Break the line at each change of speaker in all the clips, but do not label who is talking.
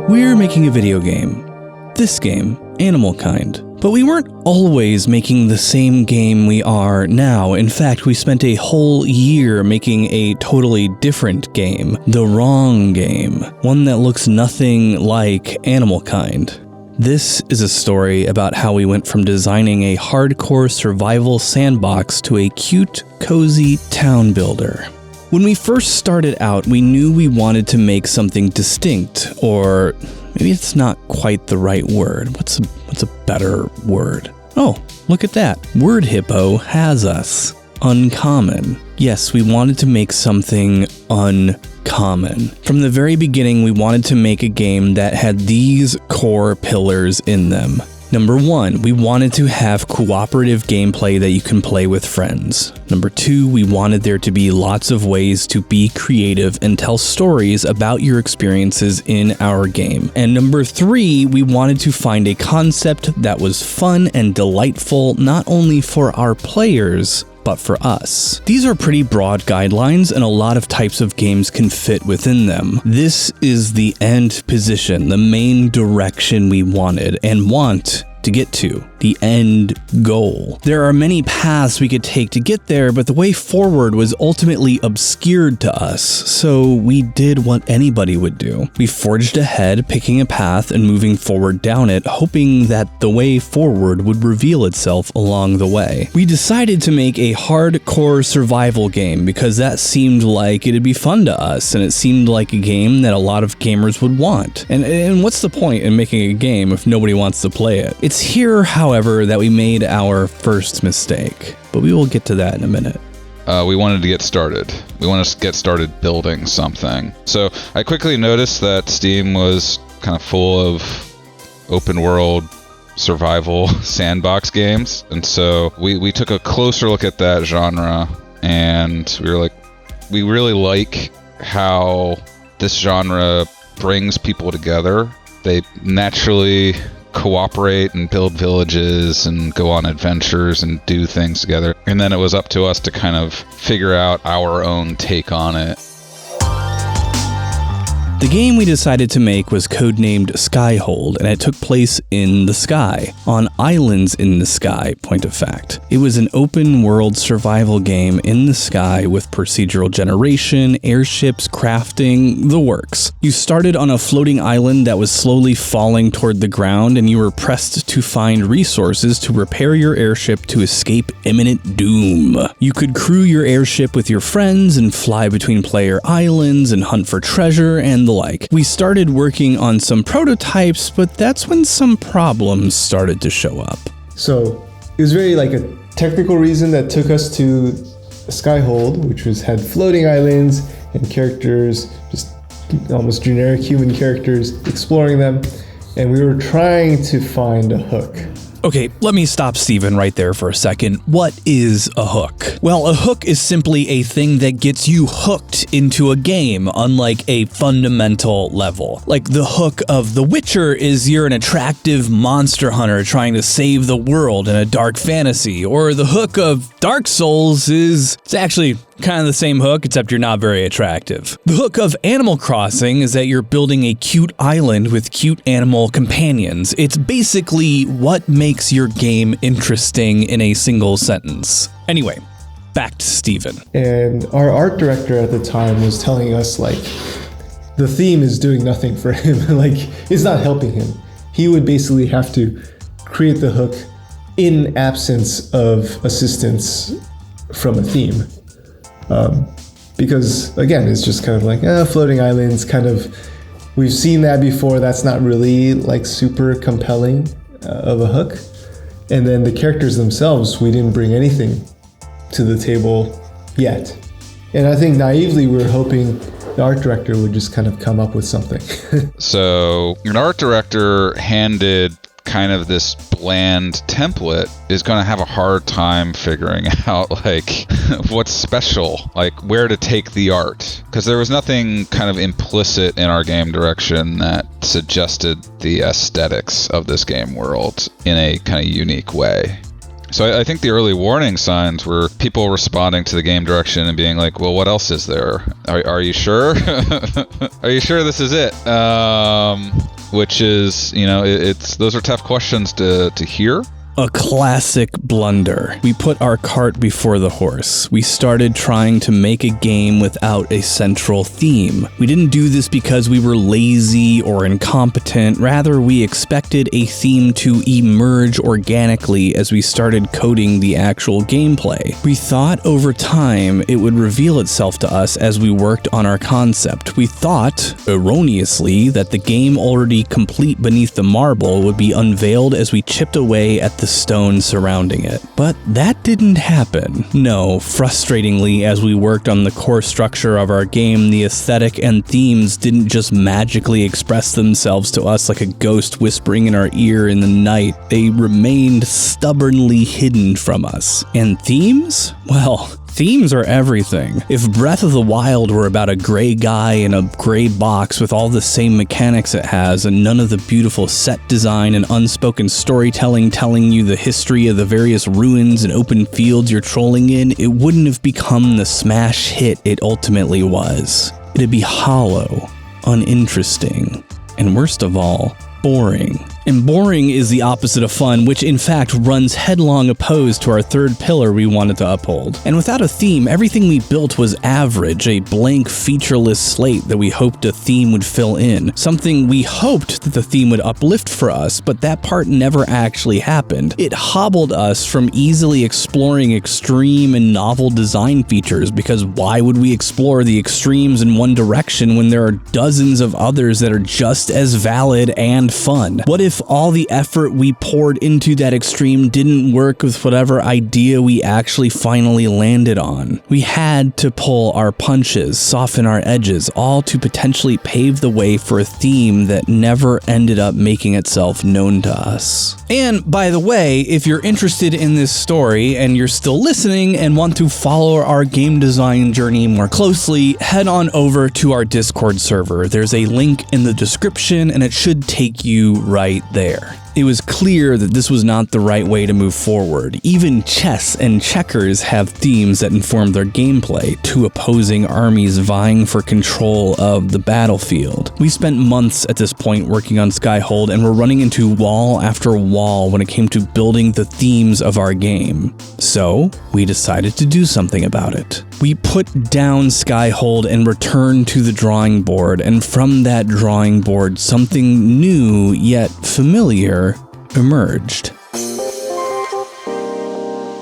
We're making a video game. This game, Animalkind. But we weren't always making the same game we are now. In fact, we spent a whole year making a totally different game. The wrong game. One that looks nothing like Animalkind. This is a story about how we went from designing a hardcore survival sandbox to a cute, cozy town builder. When we first started out, we knew we wanted to make something distinct, or maybe it's not quite the right word. What's a better word? Oh, look at that. Word Hippo has us. Uncommon. Yes, we wanted to make something uncommon. From the very beginning, we wanted to make a game that had these core pillars in them. Number 1, we wanted to have cooperative gameplay that you can play with friends. Number 2, we wanted there to be lots of ways to be creative and tell stories about your experiences in our game. And number 3, we wanted to find a concept that was fun and delightful not only for our players, but for us. These are pretty broad guidelines and a lot of types of games can fit within them. This is the end position, the main direction we wanted and want to get to, the end goal. There are many paths we could take to get there, but the way forward was ultimately obscured to us, so we did what anybody would do. We forged ahead, picking a path and moving forward down it, hoping that the way forward would reveal itself along the way. We decided to make a hardcore survival game because that seemed like it'd be fun to us, and it seemed like a game that a lot of gamers would want. And what's the point in making a game if nobody wants to play it? It's here, however, that we made our first mistake, but we will get to that in a minute.
We wanted to get started. We wanted to get started building something. So I quickly noticed that Steam was kind of full of open world survival sandbox games. And so we took a closer look at that genre, and we were like, we really like how this genre brings people together. They naturally cooperate and build villages and go on adventures and do things together. And then it was up to us to kind of figure out our own take on it.
The game we decided to make was codenamed Skyhold, and it took place in the sky, on islands in the sky, point of fact. It was an open-world survival game in the sky with procedural generation, airships, crafting, the works. You started on a floating island that was slowly falling toward the ground, and you were pressed to find resources to repair your airship to escape imminent doom. You could crew your airship with your friends and fly between player islands and hunt for treasure and the like. We started working on some prototypes, but that's when some problems started to show up.
So it was very like a technical reason that took us to Skyhold, which had floating islands and characters, just almost generic human characters, exploring them. And we were trying to find a hook.
Okay, let me stop Steven right there for a second. What is a hook? Well, a hook is simply a thing that gets you hooked into a game on like a fundamental level. Like the hook of The Witcher is you're an attractive monster hunter trying to save the world in a dark fantasy, or the hook of Dark Souls is, it's actually kind of the same hook, except you're not very attractive. The hook of Animal Crossing is that you're building a cute island with cute animal companions. It's basically what makes your game interesting in a single sentence. Anyway, back to Steven.
And our art director at the time was telling us like, the theme is doing nothing for him. Like, it's not helping him. He would basically have to create the hook in absence of assistance from a theme. Because again, it's just kind of like floating islands, kind of, we've seen that before. That's not really like super compelling of a hook. And then the characters themselves, we didn't bring anything to the table yet. And I think naively we were hoping the art director would just kind of come up with something.
So an art director handed kind of this bland template is going to have a hard time figuring out like what's special, like where to take the art, because there was nothing kind of implicit in our game direction that suggested the aesthetics of this game world in a kind of unique way. So I think the early warning signs were people responding to the game direction and being like, well, what else is there? Are you sure? Are you sure this is it? which is, it's those are tough questions to hear.
A classic blunder. We put our cart before the horse. We started trying to make a game without a central theme. We didn't do this because we were lazy or incompetent. Rather, we expected a theme to emerge organically as we started coding the actual gameplay. We thought over time it would reveal itself to us as we worked on our concept. We thought, erroneously, that the game already complete beneath the marble would be unveiled as we chipped away at the stone surrounding it. But that didn't happen. No, frustratingly, as we worked on the core structure of our game, the aesthetic and themes didn't just magically express themselves to us like a ghost whispering in our ear in the night. They remained stubbornly hidden from us. And themes? Well, themes are everything. If Breath of the Wild were about a gray guy in a gray box with all the same mechanics it has and none of the beautiful set design and unspoken storytelling telling you the history of the various ruins and open fields you're trolling in, it wouldn't have become the smash hit it ultimately was. It'd be hollow, uninteresting, and worst of all, boring. And boring is the opposite of fun, which in fact runs headlong opposed to our third pillar we wanted to uphold. And without a theme, everything we built was average, a blank, featureless slate that we hoped a theme would fill in. Something we hoped that the theme would uplift for us, but that part never actually happened. It hobbled us from easily exploring extreme and novel design features, because why would we explore the extremes in one direction when there are dozens of others that are just as valid and fun? What if all the effort we poured into that extreme didn't work with whatever idea we actually finally landed on? We had to pull our punches, soften our edges, all to potentially pave the way for a theme that never ended up making itself known to us. And by the way, if you're interested in this story and you're still listening and want to follow our game design journey more closely, head on over to our Discord server. There's a link in the description and it should take you right there. It was clear that this was not the right way to move forward. Even chess and checkers have themes that inform their gameplay, two opposing armies vying for control of the battlefield. We spent months at this point working on Skyhold and were running into wall after wall when it came to building the themes of our game. So, we decided to do something about it. We put down Skyhold and returned to the drawing board, and from that drawing board, something new yet familiar emerged.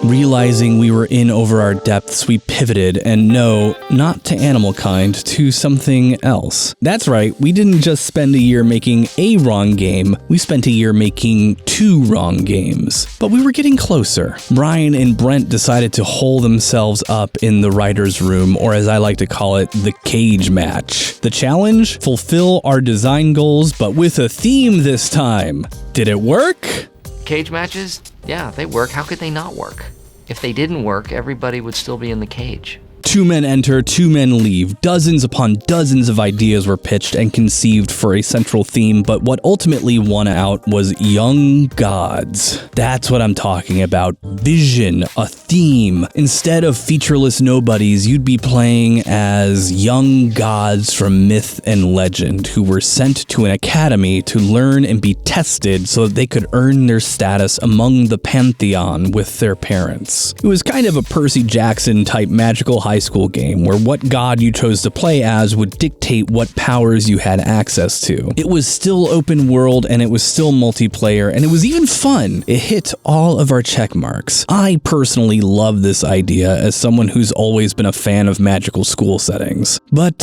Realizing we were in over our depths, we pivoted, and no, not to Animalkind, to something else. That's right, we didn't just spend a year making a wrong game, we spent a year making 2 wrong games. But we were getting closer. Brian and Brent decided to hole themselves up in the writer's room, or as I like to call it, the cage match. The challenge? Fulfill our design goals, but with a theme this time. Did it work?
Cage matches? Yeah, they work. How could they not work? If they didn't work, everybody would still be in the cage.
2 men enter, 2 men leave. Dozens upon dozens of ideas were pitched and conceived for a central theme, but what ultimately won out was young gods. That's what I'm talking about. Vision, a theme. Instead of featureless nobodies, you'd be playing as young gods from myth and legend who were sent to an academy to learn and be tested so that they could earn their status among the pantheon with their parents. It was kind of a Percy Jackson type magical high school game where what god you chose to play as would dictate what powers you had access to. It was still open world and it was still multiplayer and it was even fun. It hit all of our check marks. I personally love this idea as someone who's always been a fan of magical school settings. But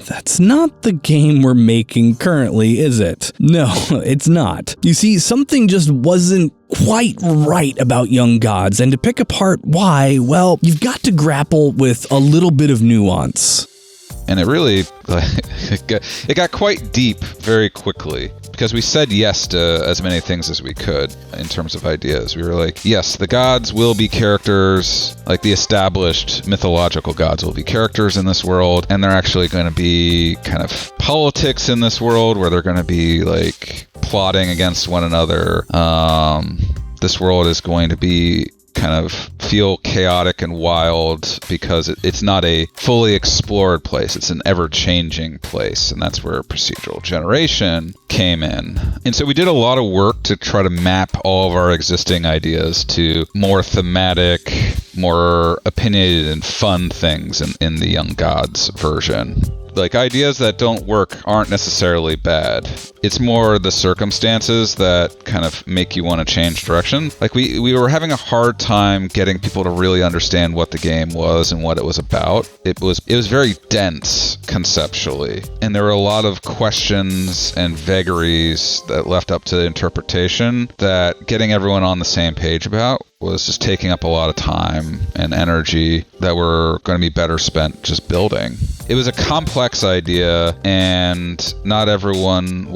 that's not the game we're making currently, is it? No, it's not. You see, something just wasn't quite right about young gods, and to pick apart why, well, you've got to grapple with a little bit of nuance.
And it really, it got quite deep very quickly because we said yes to as many things as we could in terms of ideas. We were like, yes, the gods will be characters, like the established mythological gods will be characters in this world, and they're actually going to be kind of politics in this world where they're going to be like plotting against one another. This world is going to be kind of feel chaotic and wild because it's not a fully explored place. It's an ever-changing place, and that's where procedural generation came in. And so we did a lot of work to try to map all of our existing ideas to more thematic, more opinionated and fun things in the Young Gods version. Like, ideas that don't work aren't necessarily bad. It's more the circumstances that kind of make you want to change direction. Like, we were having a hard time getting people to really understand what the game was and what it was about. It was very dense conceptually, and there were a lot of questions and vagaries that left up to interpretation that getting everyone on the same page about was just taking up a lot of time and energy that were going to be better spent just building. It was a complex idea, and not everyone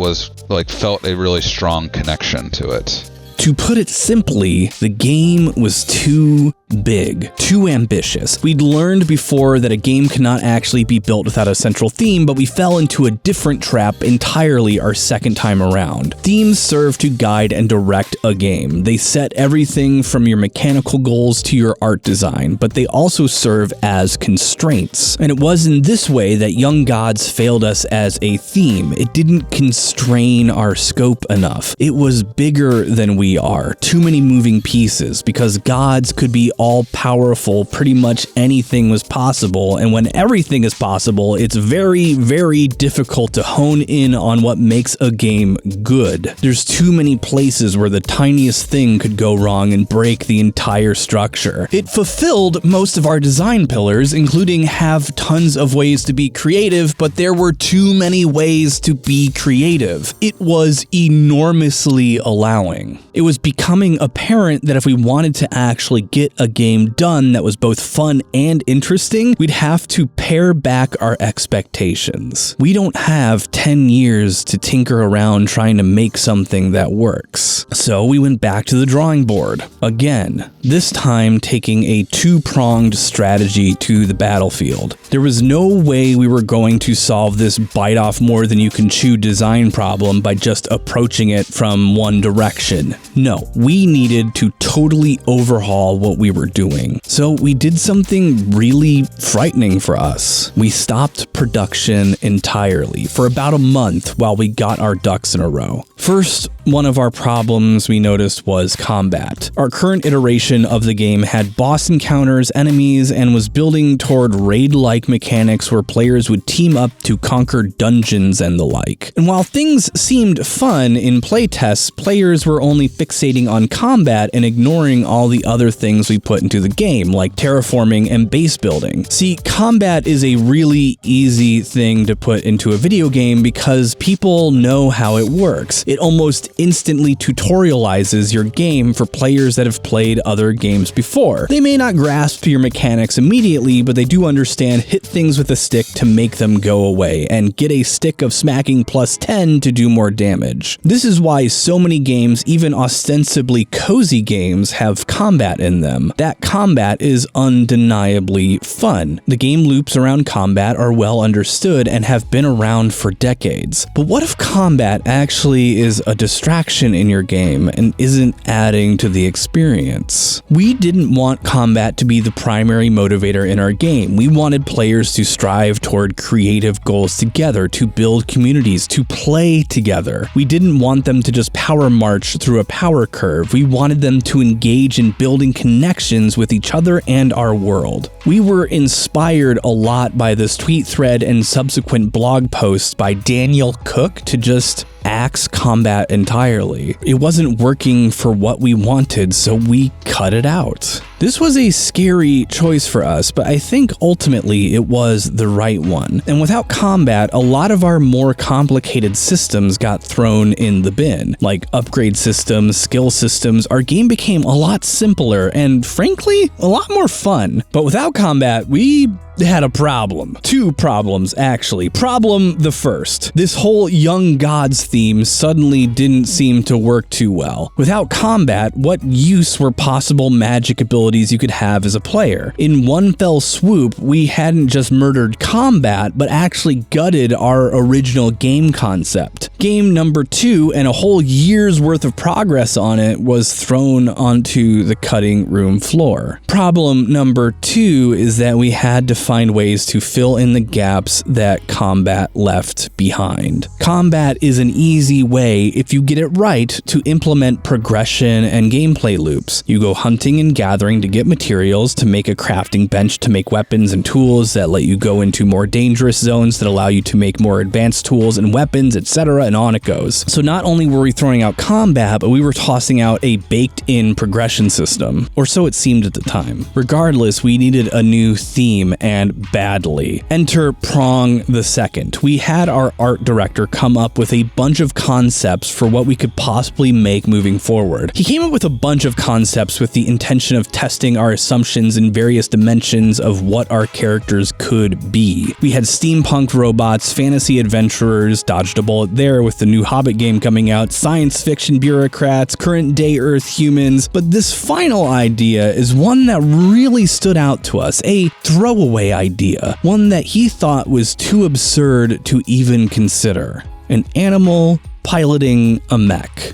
felt a really strong connection to it.
To put it simply, the game was too big, too ambitious. We'd learned before that a game cannot actually be built without a central theme, but we fell into a different trap entirely our second time around. Themes serve to guide and direct a game. They set everything from your mechanical goals to your art design, but they also serve as constraints. And it was in this way that Young Gods failed us as a theme. It didn't constrain our scope enough. It was bigger than we are. Too many moving pieces, because gods could be all powerful. Pretty much anything was possible, and when everything is possible, it's very, very difficult to hone in on what makes a game good. There's too many places where the tiniest thing could go wrong and break the entire structure. It fulfilled most of our design pillars, including have tons of ways to be creative, but there were too many ways to be creative. It was enormously allowing. It was becoming apparent that if we wanted to actually get a game done that was both fun and interesting, we'd have to pare back our expectations. We don't have 10 years to tinker around trying to make something that works. So we went back to the drawing board. Again, this time taking a two-pronged strategy to the battlefield. There was no way we were going to solve this bite off more than you can chew design problem by just approaching it from one direction. No, we needed to totally overhaul what we were doing. So we did something really frightening for us. We stopped production entirely for about a month while we got our ducks in a row. First, one of our problems we noticed was combat. Our current iteration of the game had boss encounters, enemies, and was building toward raid-like mechanics where players would team up to conquer dungeons and the like. And while things seemed fun in playtests, players were only fixating on combat and ignoring all the other things we put into the game, like terraforming and base building. See, combat is a really easy thing to put into a video game because people know how it works. It almost instantly tutorializes your game for players that have played other games before. They may not grasp your mechanics immediately, but they do understand hit things with a stick to make them go away, and get a stick of smacking plus 10 to do more damage. This is why so many games, even ostensibly cozy games, have combat in them. That combat is undeniably fun. The game loops around combat are well understood and have been around for decades. But what if combat actually is a distraction in your game and isn't adding to the experience? We didn't want combat to be the primary motivator in our game. We wanted players to strive toward creative goals together, to build communities, to play together. We didn't want them to just power march through a power curve. We wanted them to engage in building connections with each other and our world. We were inspired a lot by this tweet thread and subsequent blog posts by Daniel Cook to just axe combat entirely. It wasn't working for what we wanted, so we cut it out. This was a scary choice for us, but I think ultimately it was the right one. And without combat, a lot of our more complicated systems got thrown in the bin. Like upgrade systems, skill systems, our game became a lot simpler and, frankly, a lot more fun. But without combat, we had a problem. Two problems, actually. Problem the first. This whole young gods theme suddenly didn't seem to work too well. Without combat, what use were possible magic abilities you could have as a player? In one fell swoop, we hadn't just murdered combat, but actually gutted our original game concept. Game number 2, and a whole year's worth of progress on it, was thrown onto the cutting room floor. Problem number 2 is that we had to find ways to fill in the gaps that combat left behind. Combat is an easy way, if you get it right, to implement progression and gameplay loops. You go hunting and gathering to get materials, to make a crafting bench to make weapons and tools that let you go into more dangerous zones that allow you to make more advanced tools and weapons, etc., and on it goes. So not only were we throwing out combat, but we were tossing out a baked-in progression system, or so it seemed at the time. Regardless, we needed a new theme, and badly. Enter Prong the Second. We had our art director come up with a bunch of concepts for what we could possibly make moving forward. He came up with a bunch of concepts with the intention of testing our assumptions in various dimensions of what our characters could be. We had steampunk robots, fantasy adventurers, dodged a bullet there with the new Hobbit game coming out, science fiction bureaucrats, current day Earth humans, but this final idea is one that really stood out to us, a throwaway idea, one that he thought was too absurd to even consider. An animal piloting a mech.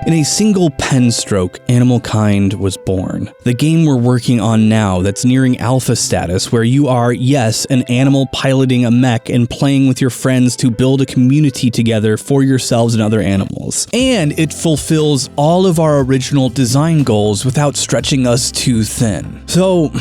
In a single pen stroke, Animalkind was born. The game we're working on now that's nearing alpha status, where you are, yes, an animal piloting a mech and playing with your friends to build a community together for yourselves and other animals. And it fulfills all of our original design goals without stretching us too thin. So,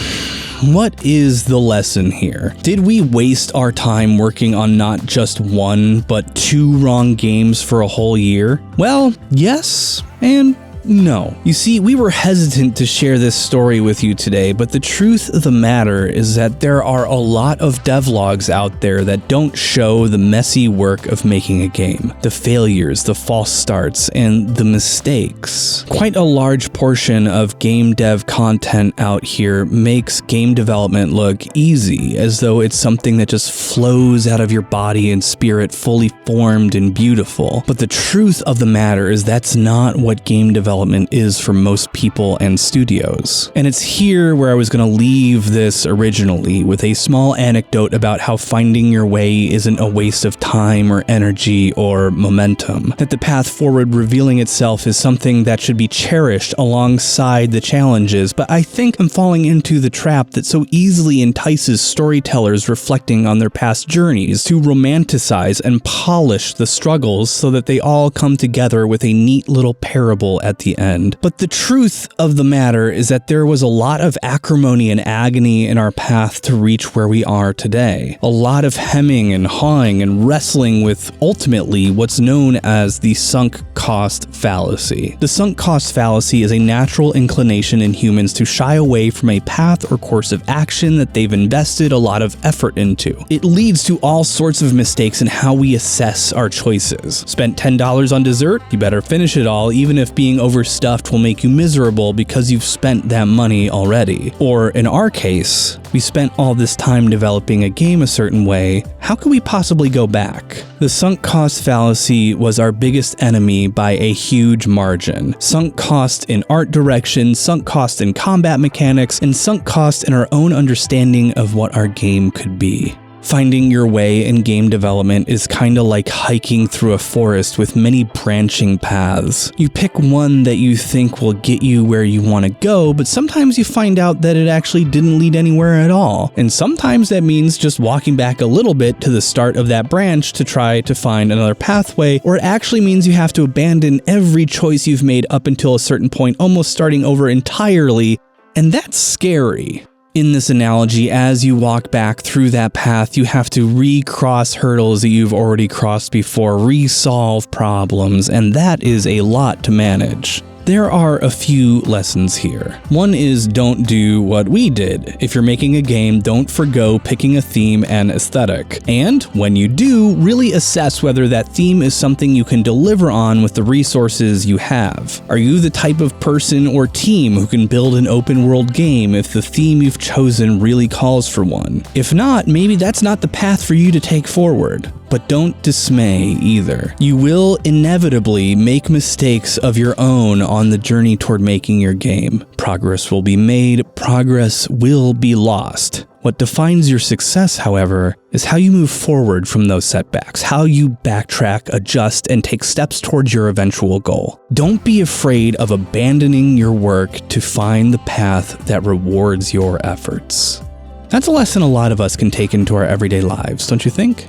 what is the lesson here? Did we waste our time working on not just one, but 2 wrong games for a whole year? Well, yes and no. You see, we were hesitant to share this story with you today, but the truth of the matter is that there are a lot of devlogs out there that don't show the messy work of making a game, the failures, the false starts, and the mistakes. Quite a large portion of game dev content out here makes game development look easy, as though it's something that just flows out of your body and spirit fully formed and beautiful. But the truth of the matter is that's not what game development is for most people and studios. And it's here where I was going to leave this originally, with a small anecdote about how finding your way isn't a waste of time or energy or momentum. That the path forward revealing itself is something that should be cherished alongside the challenges, but I think I'm falling into the trap that so easily entices storytellers reflecting on their past journeys to romanticize and polish the struggles so that they all come together with a neat little parable at the end. But the truth of the matter is that there was a lot of acrimony and agony in our path to reach where we are today. A lot of hemming and hawing and wrestling with ultimately what's known as the sunk cost fallacy. The sunk cost fallacy is a natural inclination in humans to shy away from a path or course of action that they've invested a lot of effort into. It leads to all sorts of mistakes in how we assess our choices. Spent $10 on dessert? You better finish it all, even if being overstuffed will make you miserable because you've spent that money already. Or in our case, we spent all this time developing a game a certain way, how could we possibly go back? The sunk cost fallacy was our biggest enemy by a huge margin. Sunk cost in art direction, sunk cost in combat mechanics, and sunk cost in our own understanding of what our game could be. Finding your way in game development is kinda like hiking through a forest with many branching paths. You pick one that you think will get you where you want to go, but sometimes you find out that it actually didn't lead anywhere at all. And sometimes that means just walking back a little bit to the start of that branch to try to find another pathway, or it actually means you have to abandon every choice you've made up until a certain point, almost starting over entirely, and that's scary. In this analogy, as you walk back through that path, you have to recross hurdles that you've already crossed before, resolve problems, and that is a lot to manage. There are a few lessons here. One is don't do what we did. If you're making a game, don't forgo picking a theme and aesthetic. And when you do, really assess whether that theme is something you can deliver on with the resources you have. Are you the type of person or team who can build an open world game if the theme you've chosen really calls for one? If not, maybe that's not the path for you to take forward. But don't dismay either. You will inevitably make mistakes of your own on the journey toward making your game. Progress will be made, progress will be lost. What defines your success, however, is how you move forward from those setbacks, how you backtrack, adjust, and take steps towards your eventual goal. Don't be afraid of abandoning your work to find the path that rewards your efforts. That's a lesson a lot of us can take into our everyday lives, don't you think?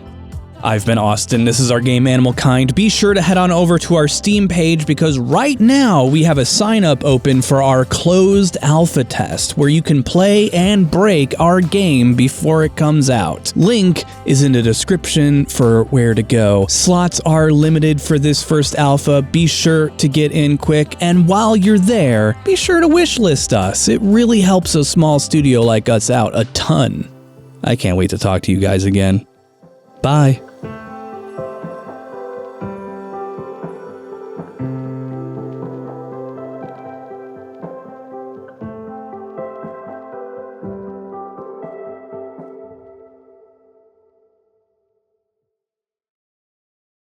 I've been Austin, this is our game Animalkind. Be sure to head on over to our Steam page because right now we have a sign up open for our closed alpha test where you can play and break our game before it comes out. Link is in the description for where to go. Slots are limited for this first alpha, be sure to get in quick, and while you're there, be sure to wishlist us. It really helps a small studio like us out a ton. I can't wait to talk to you guys again. Bye.